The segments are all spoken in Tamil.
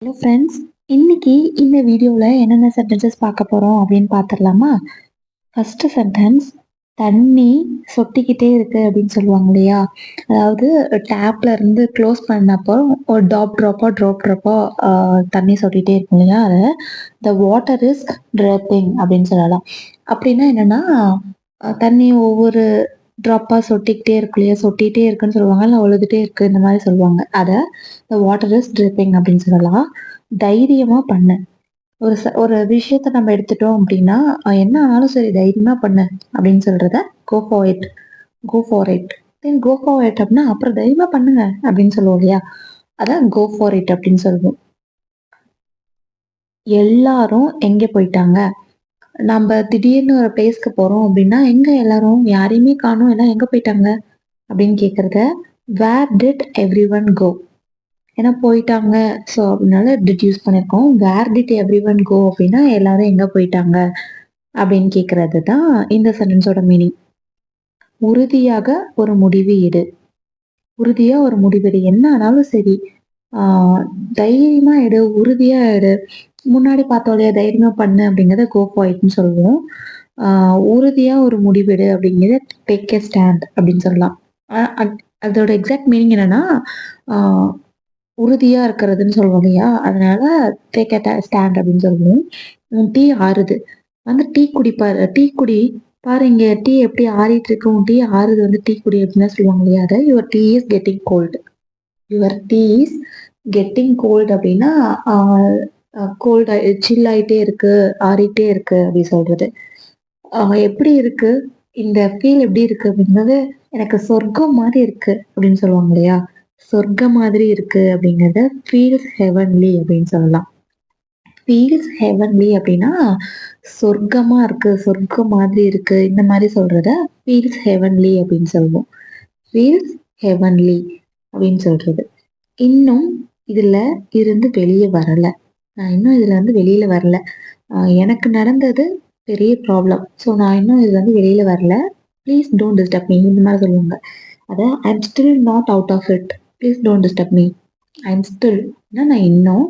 ஹலோ ஃப்ரெண்ட்ஸ், இன்னைக்கு இந்த வீடியோவில் என்னென்ன சென்டென்சஸ் பார்க்க போகிறோம் அப்படின்னு பார்த்துடலாமா? ஃபஸ்ட்டு சென்டென்ஸ், தண்ணி சொட்டிக்கிட்டே இருக்கு அப்படின்னு சொல்லுவாங்க இல்லையா? அதாவது டேப்ல இருந்து க்ளோஸ் பண்ணப்போ ஒரு ட்ராப்பா தண்ணி சொட்டிகிட்டே இருக்கும் இல்லையா? அதை த வாட்டர் இஸ் ட்ராப்பிங் அப்படின்னு சொல்லலாம். அப்படின்னா என்னன்னா, தண்ணி ஒவ்வொரு ட்ராப்பா சொட்டிக்கிட்டே இருக்கு இல்லையா? சொட்டிகிட்டே இருக்குன்னு சொல்லுவாங்க, இல்லை ஒழுதுகிட்டே இருக்கு இந்த மாதிரி சொல்லுவாங்க. அதை த வாட்டர் இஸ் ட்ரிப்பிங் அப்படின்னு சொல்லலாம். தைரியமா பண்ணு. ஒரு விஷயத்த நம்ம எடுத்துட்டோம் அப்படின்னா, என்ன ஆனாலும் சரி தைரியமா பண்ணு அப்படின்னு சொல்றத go for it, go for it. Then go for it அப்படின்னா அப்புறம் தைரியமா பண்ணுங்க அப்படின்னு சொல்லுவோம் இல்லையா? அதான் கோ ஃபார் இட் அப்படின்னு சொல்லுவோம். எல்லாரும் எங்க போயிட்டாங்க? நம்ம திடீர்னு ஒரு பிளேஸ்க்கு போறோம் அப்படின்னா, எங்க எல்லாரும்? யாரையுமே காணோம், எல்லாம் எங்க போயிட்டாங்க அப்படின்னு கேக்குறத where did everyone go? ஏன்னா போயிட்டாங்க. ஸோ அதனால டிட் யூஸ் பண்ணியிருக்கோம். Where did everyone go அப்படின்னா எல்லாரும் எங்க போயிட்டாங்க அப்படின்னு கேட்கறது தான் இந்த சென்டென்ஸோட மீனிங். உறுதியாக ஒரு முடிவு எடு. உறுதியா ஒரு முடிவெடு. என்ன ஆனாலும் சரி. தைரியமா எடு, உறுதியா எடு. முன்னாடி பார்த்தோம் இல்லையா, தைரியமா பண்ணு அப்படிங்கிறத கோ ஃபார் சொல்லுவோம். உறுதியா ஒரு முடிவெடு அப்படிங்கிறத டேக் எ ஸ்டாண்ட் அப்படின்னு சொல்லலாம். அதோட எக்ஸாக்ட் மீனிங் என்னன்னா, உறுதியா இருக்கிறதுன்னு சொல்லுவோம் இல்லையா? அதனால டேக் அ ஸ்டாண்ட் அப்படின்னு சொல்லுவோம். டீ ஆறுது. வந்து டீ குடிப்பாரு. டீ குடி. பாரு இங்க டீ எப்படி ஆறிட்டு இருக்கு. உன் டீ ஆறுது, வந்து டீ குடி அப்படின்னு சொல்லுவாங்க இல்லையா? அதை your tea is getting cold. Your tea is getting cold அப்படின்னா கோல்டு சில் ஆயிட்டே இருக்கு, ஆறிட்டே இருக்கு அப்படி சொல்றது. எப்படி இருக்கு, இந்த ஃபீல் எப்படி இருக்கு அப்படிங்கிறது, எனக்கு சொர்க்கம் மாதிரி இருக்கு அப்படின்னு சொல்லுவாங்க இல்லையா? சொர்க்கம் மாதிரி இருக்கு அப்படிங்கிறத ஃபீல்ஸ் ஹெவன்லி அப்படின்னு சொல்லலாம். ஃபீல்ஸ் ஹெவன்லி அப்படின்னா சொர்க்கமா இருக்கு, சொர்க்கம் மாதிரி இருக்கு, இந்த மாதிரி சொல்றத ஃபீல்ஸ் ஹெவன்லி அப்படின்னு சொல்லுவோம். ஃபீல்ஸ் ஹெவன்லி அப்படின்னு சொல்றது. இன்னும் இதுல இருந்து வெளியே வரல. நான் இன்னும் இதுல இருந்து வெளியில வரல. எனக்கு நடந்தது பெரிய ப்ராப்ளம். ஸோ நான் இன்னும் இதுல இருந்து வெளியில வரல. ப்ளீஸ் டோன்ட் டிஸ்டர்ப் மீ இந்த மாதிரி சொல்லுவாங்க. அதை I am still not out of it. Please don't disturb me. I am still நான் இன்னும்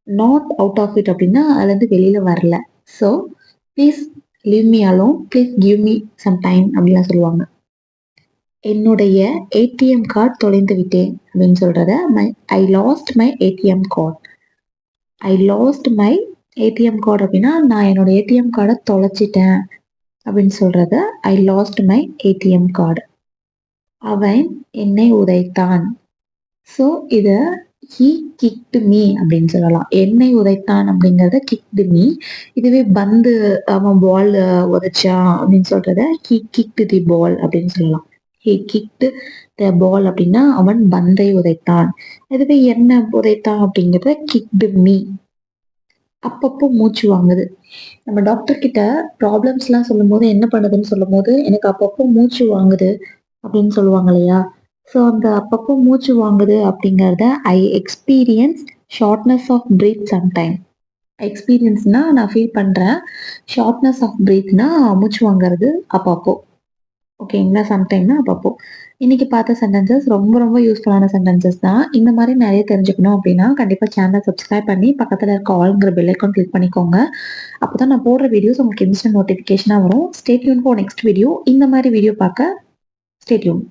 நாட் அவுட் ஆஃப் இட் அப்படின்னா அதுலேருந்து வெளியில வரல. So please leave me alone, please give me some time அப்படின்லாம் சொல்லுவாங்க. என்னுடைய ஏடிஎம் கார்டு தொலைந்து விட்டேன் அப்படின்னு சொல்றத I lost my ATM card. I lost my ATM card அப்படின்னா நான் என்னோட ஏடிஎம் கார்டை தொலைச்சிட்டேன் அப்படின்னு சொல்றத I lost my ATM card. அவன் என்னை உதைத்தான். ஸோ இதை ஹீ கிக்டு மீ அப்படின்னு சொல்லலாம். என்னை உதைத்தான் அப்படிங்கிறத கிக்டு மீ. இதுவே பந்து அவன் பால் உதைச்சான் அப்படின்னு சொல்றத ஹீ கிக்டு தி பால் அப்படின்னு சொல்லலாம். ஹீ கிக்டு த பால் அப்படின்னா அவன் பந்தை உதைத்தான். இதுவே என்ன உதைத்தான் அப்படிங்கிறத கிக்டு மீ. அப்பப்போ மூச்சு வாங்குது. நம்ம டாக்டர் கிட்ட ப்ராப்ளம்ஸ்லாம் சொல்லும் போது என்ன பண்ணுதுன்னு சொல்லும் போது எனக்கு அப்பப்போ மூச்சு வாங்குது அப்படின்னு சொல்லுவாங்க இல்லையா? ஸோ அந்த அப்பப்போ மூச்சு வாங்குது அப்படிங்கிறத I experience shortness of breath sometime. எக்ஸ்பீரியன்ஸ்னா நான் ஃபீல் பண்ணுறேன். ஷார்ட்னஸ் ஆஃப் பிரீத்னா மூச்சு வாங்குறது அப்பப்போ. ஓகேங்களா? சம்டைம்னா அப்பப்போ. இன்னைக்கு பார்த்த சென்டென்சஸ் ரொம்ப ரொம்ப யூஸ்ஃபுல்லான சென்டென்சஸ் தான். இந்த மாதிரி நிறைய தெரிஞ்சுக்கணும் அப்படின்னா கண்டிப்பாக சேனலை சப்ஸ்கிரைப் பண்ணி பக்கத்தில் இருக்க ஆல்ங்கிற பெல் ஐக்கான் கிளிக் பண்ணிக்கோங்க. அப்போ தான் நான் போடுற வீடியோஸ் உங்களுக்கு இன்ஸ்டன்ட் நோட்டிஃபிகேஷனாக வரும். Stay tune for next video. இந்த மாதிரி வீடியோ பார்க்க ஸ்டே டியூன்.